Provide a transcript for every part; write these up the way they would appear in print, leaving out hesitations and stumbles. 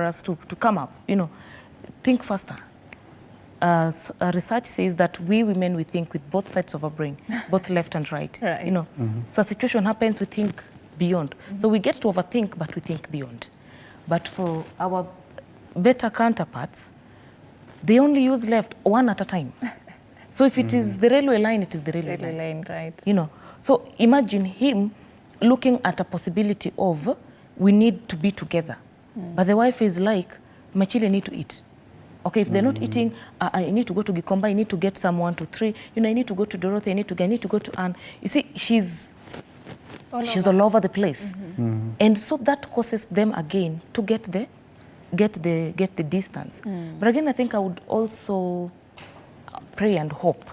us to come up, think faster. Research says that we women, we think with both sides of our brain, both left and right. Right. So a situation happens, we think beyond. So we get to overthink, but we think beyond. But for our better counterparts, they only use left one at a time. So if it is the railway line, it is the railway line. Right. So imagine him looking at a possibility of, we need to be together. But the wife is like, my children need to eat. Okay, if they're not eating, I need to go to Gikomba, I need to get some 1, 2, 3. I need to go to Dorothy, I need to go to Anne. You see, she's all over the place. And so that causes them again to get the distance. But again, I think I would also pray and hope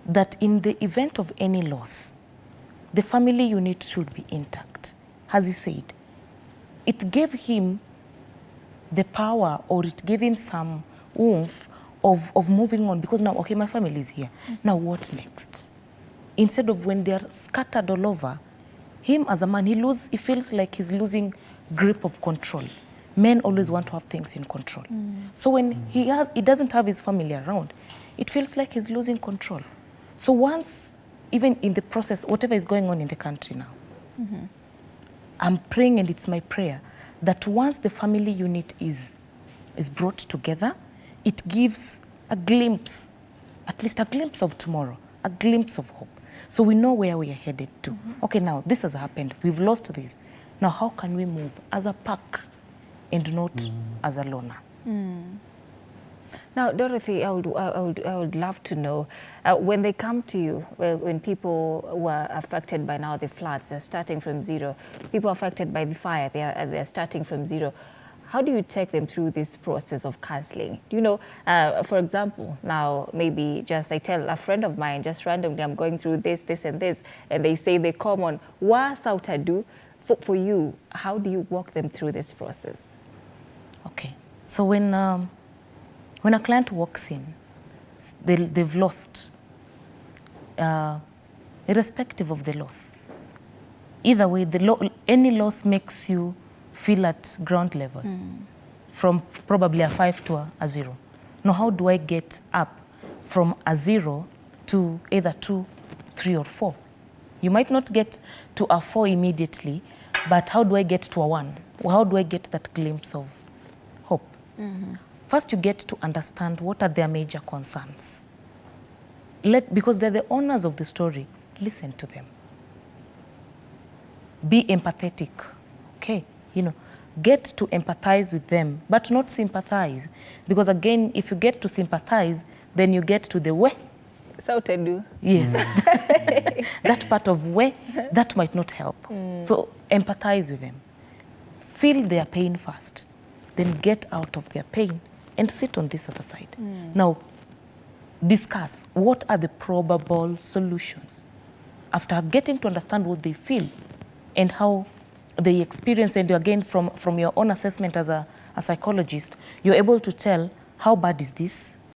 that in the event of any loss, the family unit should be intact. As he said, it gave him the power, or it gave him some oomph of moving on, because now, okay, my family is here. Now what next? Instead of when they're scattered all over, him as a man, he feels like he's losing grip of control. Men always want to have things in control. So when he doesn't have his family around, it feels like he's losing control. So once, even in the process, whatever is going on in the country now, I'm praying, and it's my prayer, that once the family unit is brought together, it gives a glimpse, at least a glimpse of tomorrow, a glimpse of hope. So we know where we are headed to. Okay, now this has happened. We've lost this. Now how can we move as a pack and not as a loner? Now, Dorothy, I would love to know, when they come to you, when people were affected by now the floods, they're starting from zero. People affected by the fire, they're starting from zero. How do you take them through this process of counseling? Do you know, for example, now maybe I tell a friend of mine, just randomly, I'm going through this, and this, and they say they come on, what's out to do? For you, how do you walk them through this process? Okay, so when a client walks in, they've lost, irrespective of the loss. Either way, any loss makes you feel at ground level, from probably a 5 to a 0. Now, how do I get up from a 0 to either 2, 3, or 4? You might not get to a 4 immediately, but how do I get to a 1? How do I get that glimpse of hope? First, you get to understand what are their major concerns. Because they're the owners of the story, listen to them. Be empathetic, okay? Get to empathize with them, but not sympathize. Because again, if you get to sympathize, then you get to the way. So to do. Yes. That part of way, that might not help. So empathize with them. Feel their pain first, then get out of their pain and sit on this other side. Now, discuss what are the probable solutions. After getting to understand what they feel and how they experience, and again, from your own assessment as a psychologist, you're able to tell how bad is this,